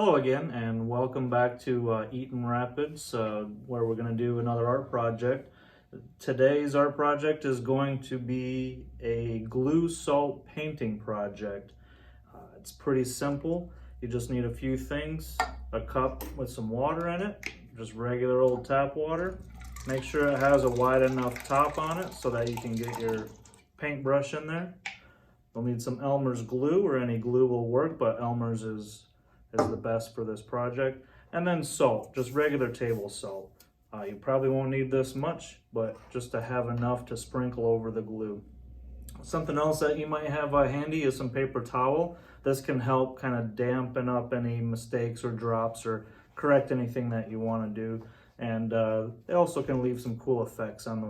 Hello again, and welcome back to Eaton Rapids, where we're going to do another art project. Today's art project is going to be a glue salt painting project. It's pretty simple. You just need a few things: a cup with some water in it, just regular old tap water. Make sure it has a wide enough top on it so that you can get your paintbrush in there. You'll need some Elmer's glue, or any glue will work, but Elmer's is the best for this project. And then salt, just regular table salt. You probably won't need this much, but just to have enough to sprinkle over the glue. Something else that you might have handy is some paper towel. This can help kind of dampen up any mistakes or drops or correct anything that you want to do. And it also can leave some cool effects on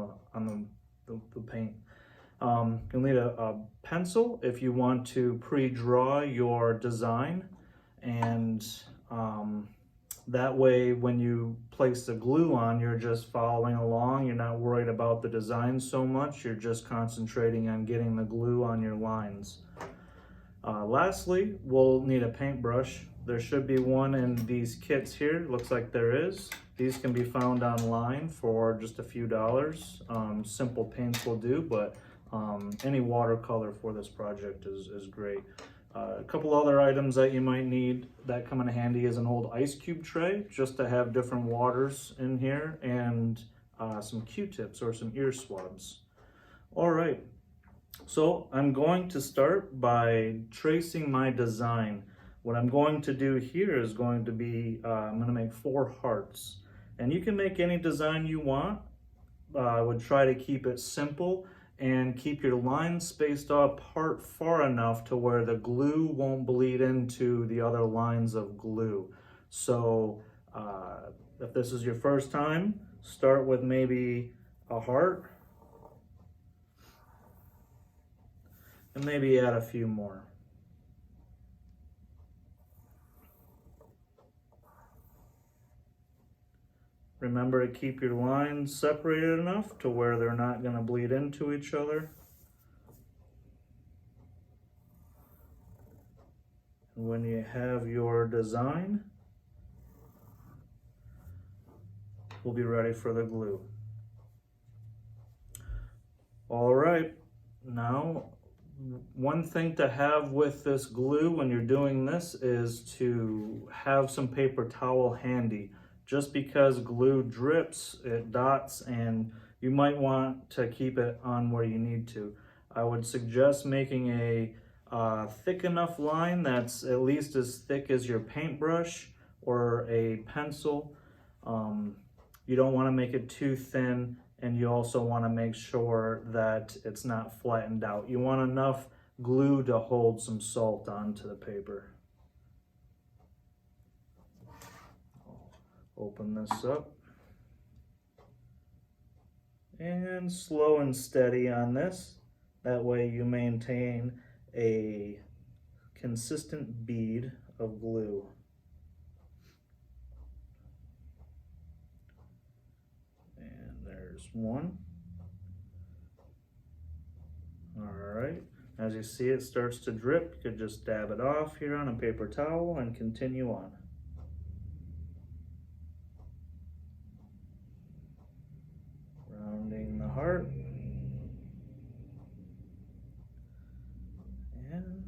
the paint. You'll need a pencil if you want to pre-draw your design, and that way when you place the glue on, you're just following along. You're not worried about the design so much. You're just concentrating on getting the glue on your lines. Lastly, we'll need a paintbrush. There should be one in these kits here. Looks like there is. These can be found online for just a few dollars. Simple paints will do, but any watercolor for this project is great. A couple other items that you might need that come in handy is an old ice cube tray, just to have different waters in here, and some Q-tips or some ear swabs. All right, so I'm going to start by tracing my design. What I'm going to do here is going to be, I'm going to make 4 hearts. And you can make any design you want. I would try to keep it simple and keep your lines spaced apart far enough to where the glue won't bleed into the other lines of glue. So if this is your first time, start with maybe a heart and maybe add a few more. Remember to keep your lines separated enough to where they're not going to bleed into each other. And when you have your design, we'll be ready for the glue. All right, now one thing to have with this glue when you're doing this is to have some paper towel handy. Just because glue drips, it dots, and you might want to keep it on where you need to. I would suggest making a thick enough line that's at least as thick as your paintbrush or a pencil. You don't want to make it too thin, and you also want to make sure that it's not flattened out. You want enough glue to hold some salt onto the paper. Open this up, and slow and steady on this. That way you maintain a consistent bead of glue. And there's one. All right, as you see, it starts to drip. You could just dab it off here on a paper towel and continue on. Rounding the heart, and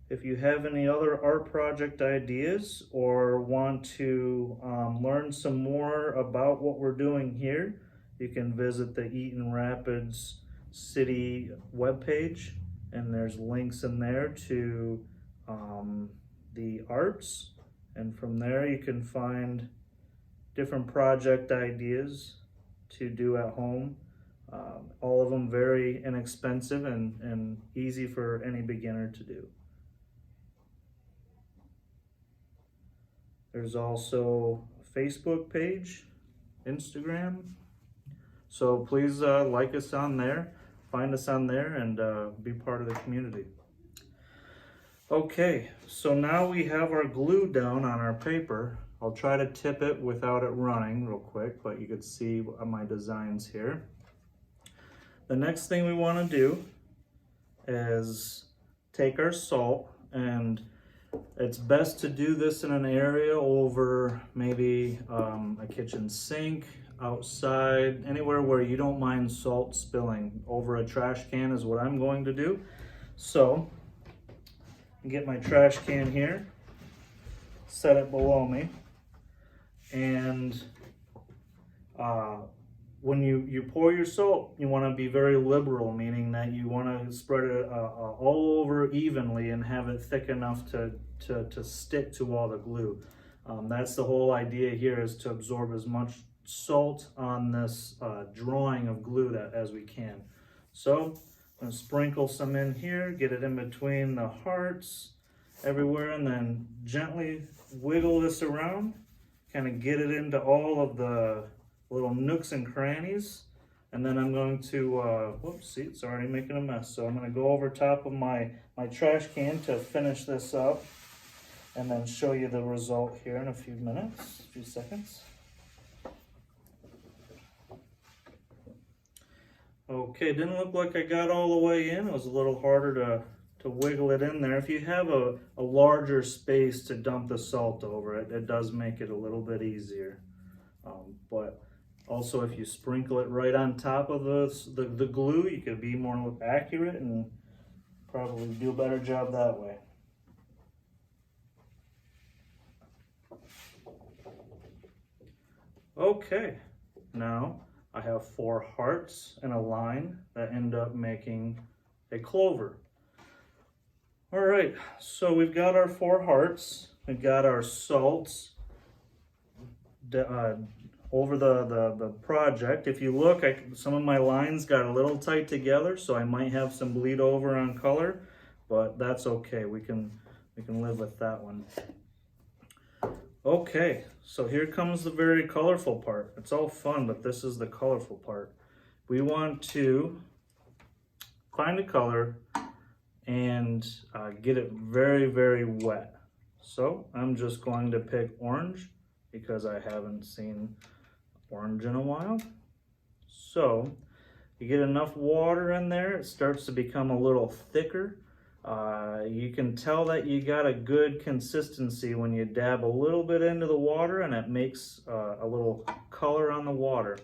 if you have any other art project ideas or want to learn some more about what we're doing here, you can visit the Eaton Rapids City webpage, and there's links in there to the arts, and from there you can find different project ideas to do at home. All of them very inexpensive and easy for any beginner to do. There's also a Facebook page, Instagram. So please like us on there, find us on there, and be part of the community. Okay, so now we have our glue down on our paper. I'll try to tip it without it running real quick, but you can see my designs here. The next thing we want to do is take our salt and it's best to do this in an area over maybe a kitchen sink, outside, anywhere where you don't mind salt spilling. Over a trash can is what I'm going to do. So, get my trash can here, set it below me, and when you pour your salt, you want to be very liberal, meaning that you want to spread it all over evenly and have it thick enough to stick to all the glue. That's the whole idea here, is to absorb as much salt on this drawing of glue as we can. So I'm going to sprinkle some in here, get it in between the hearts everywhere, and then gently wiggle this around, kind of get it into all of the little nooks and crannies. And then I'm going to, whoops, see, it's already making a mess. So I'm going to go over top of my trash can to finish this up, and then show you the result here in a few minutes, a few seconds. Okay, didn't look like I got all the way in. It was a little harder to wiggle it in there. If you have a larger space to dump the salt over it, it does make it a little bit easier. But also, if you sprinkle it right on top of the glue, you could be more accurate and probably do a better job that way. Okay, now I have 4 hearts in a line that end up making a clover. All right, so we've got our 4 hearts, we've got our salts over the project. If you look, some of my lines got a little tight together, so I might have some bleed over on color, but that's okay. We can live with that one. Okay, so here comes the very colorful part. It's all fun, but this is the colorful part. We want to find a color and get it very, very wet. So I'm just going to pick orange because I haven't seen orange in a while. So you get enough water in there, it starts to become a little thicker. You can tell that you got a good consistency when you dab a little bit into the water, and it makes a little color on the water.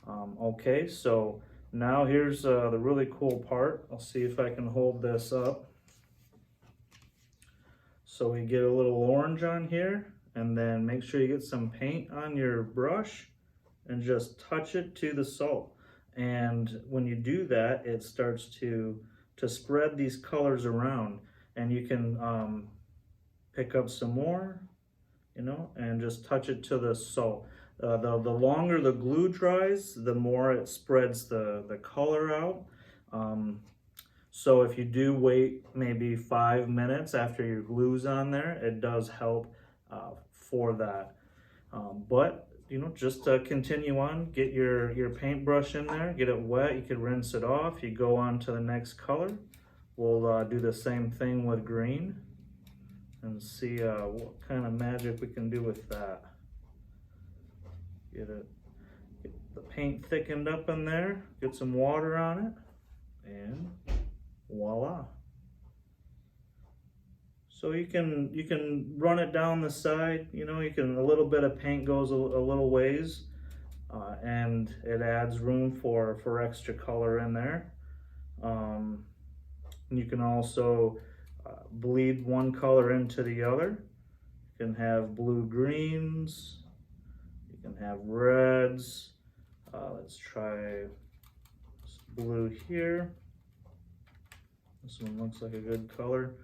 Okay, so now here's the really cool part. I'll see if I can hold this up. So we get a little orange on here, and then make sure you get some paint on your brush and just touch it to the salt. And when you do that, it starts to spread these colors around, and you can pick up some more, you know, and just touch it to the salt. The longer the glue dries, the more it spreads the color out. So if you do wait maybe 5 minutes after your glue's on there, it does help for that. But you know, just continue on, get your paintbrush in there, get it wet, you can rinse it off, you go on to the next color. We'll do the same thing with green and see what kind of magic we can do with that. Get the paint thickened up in there, get some water on it, and voila. So you can run it down the side, you know, a little bit of paint goes a little ways, and it adds room for extra color in there. You can also bleed one color into the other. You can have blue greens, you can have reds. Let's try this blue here. This one looks like a good color.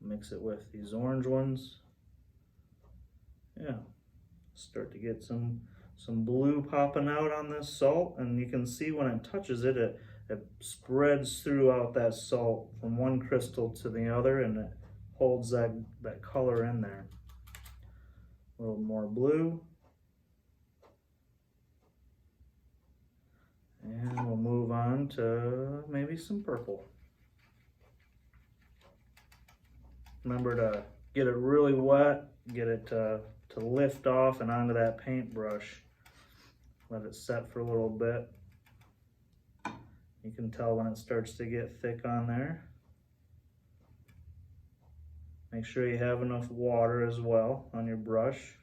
Mix it with these orange ones. Yeah, start to get some blue popping out on this salt, and you can see when it touches it, it spreads throughout that salt from one crystal to the other, and it holds that color in there. A little more blue. And we'll move on to maybe some purple. Remember to get it really wet, get it to lift off and onto that paintbrush. Let it set for a little bit. You can tell when it starts to get thick on there. Make sure you have enough water as well on your brush.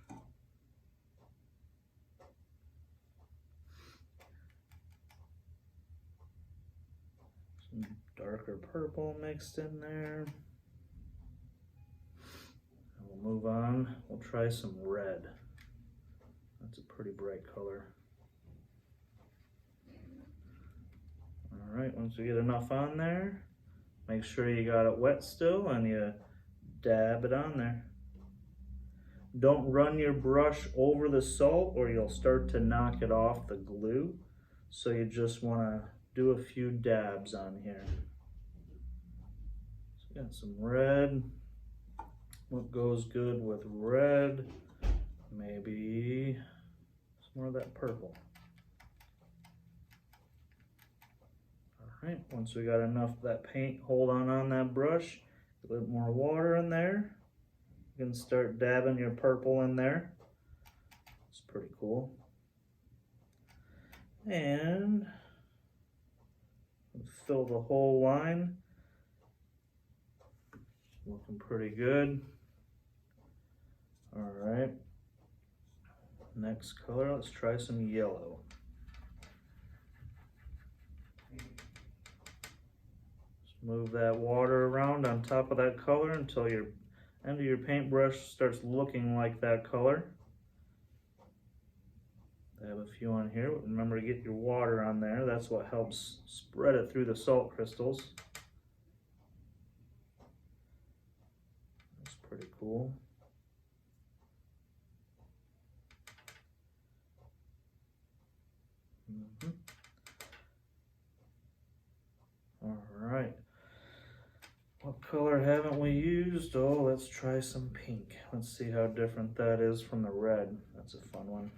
Some darker purple mixed in there. And we'll move on. We'll try some red. That's a pretty bright color. All right, once we get enough on there, make sure you got it wet still and you dab it on there. Don't run your brush over the salt or you'll start to knock it off the glue. So you just want to do a few dabs on here. So got some red. What goes good with red? Maybe some more of that purple. All right, once we got enough of that paint hold on that brush, a little more water in there. You can start dabbing your purple in there. It's pretty cool. And fill the whole line. Looking pretty good. All right. Next color, let's try some yellow. Just move that water around on top of that color until your end of your paintbrush starts looking like that color. I have a few on here, but remember to get your water on there. That's what helps spread it through the salt crystals. That's pretty cool. All right. What color haven't we used? Oh, let's try some pink. Let's see how different that is from the red. That's a fun one.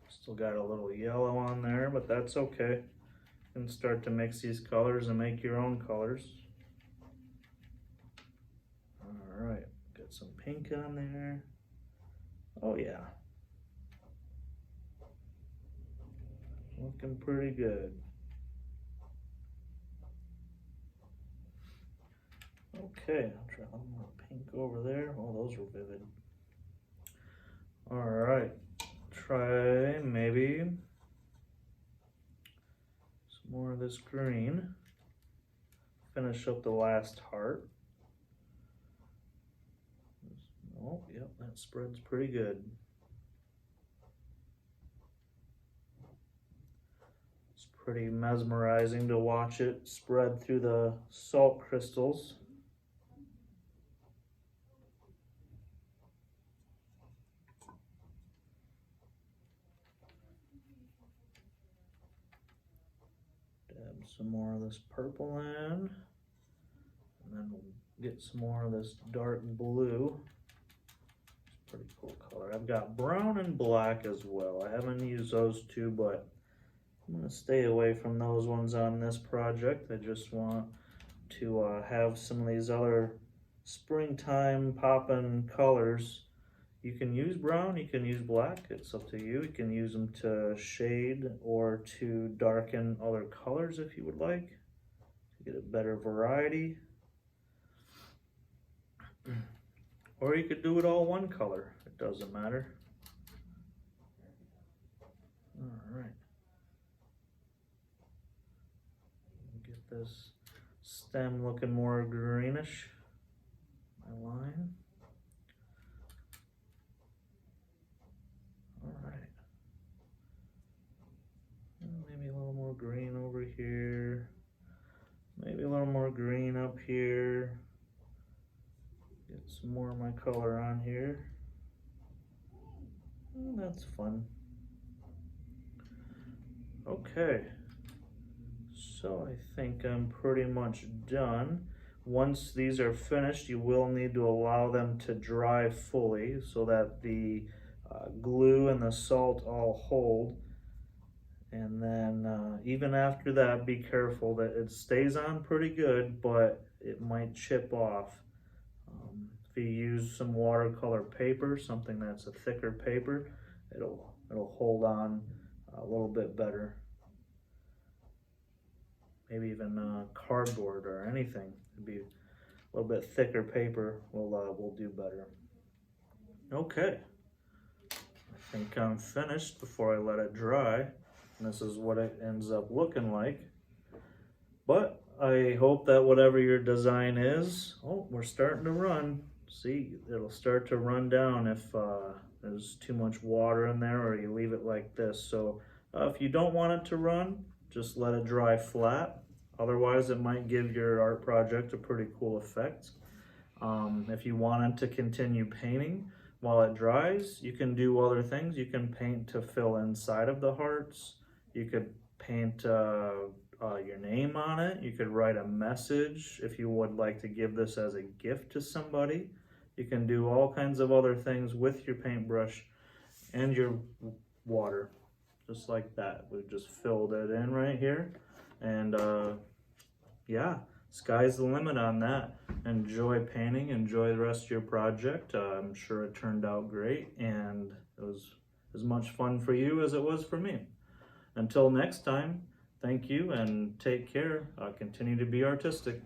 Still got a little yellow on there, but that's okay. You can start to mix these colors and make your own colors. All right, got some pink on there. Oh yeah. Looking pretty good. Okay, I'll try a little more pink over there. Oh, those were vivid. All right, try maybe some more of this green. Finish up the last heart. Oh, yep, that spreads pretty good. It's pretty mesmerizing to watch it spread through the salt crystals. Dab some more of this purple in, and then we'll get some more of this dark blue. It's a pretty cool color. I've got brown and black as well. I haven't used those two, but I'm going to stay away from those ones on this project. I just want to have some of these other springtime poppin' colors. You can use brown, you can use black, it's up to you. You can use them to shade or to darken other colors if you would like, to get a better variety. Or you could do it all one color, it doesn't matter. All right. Get this stem looking more greenish, my line. All right. Maybe a little more green over here. Maybe a little more green up here. Get some more of my color on here. Oh, that's fun. Okay. So I think I'm pretty much done. Once these are finished, you will need to allow them to dry fully so that the glue and the salt all hold. And then even after that, be careful that it stays on pretty good, but it might chip off. If you use some watercolor paper, something that's a thicker paper, it'll hold on a little bit better. Maybe even cardboard or anything would be little bit thicker paper will do better. Okay, I think I'm finished before I let it dry. And this is what it ends up looking like. But I hope that whatever your design is, oh, we're starting to run. See, it'll start to run down if there's too much water in there or you leave it like this. So if you don't want it to run, just let it dry flat. Otherwise, it might give your art project a pretty cool effect. If you wanted to continue painting while it dries, you can do other things. You can paint to fill inside of the hearts. You could paint your name on it. You could write a message if you would like to give this as a gift to somebody. You can do all kinds of other things with your paintbrush and your water, just like that. We just filled it in right here, and yeah, sky's the limit on that. Enjoy painting, enjoy the rest of your project. I'm sure it turned out great, and it was as much fun for you as it was for me. Until next time, thank you and take care. Continue to be artistic.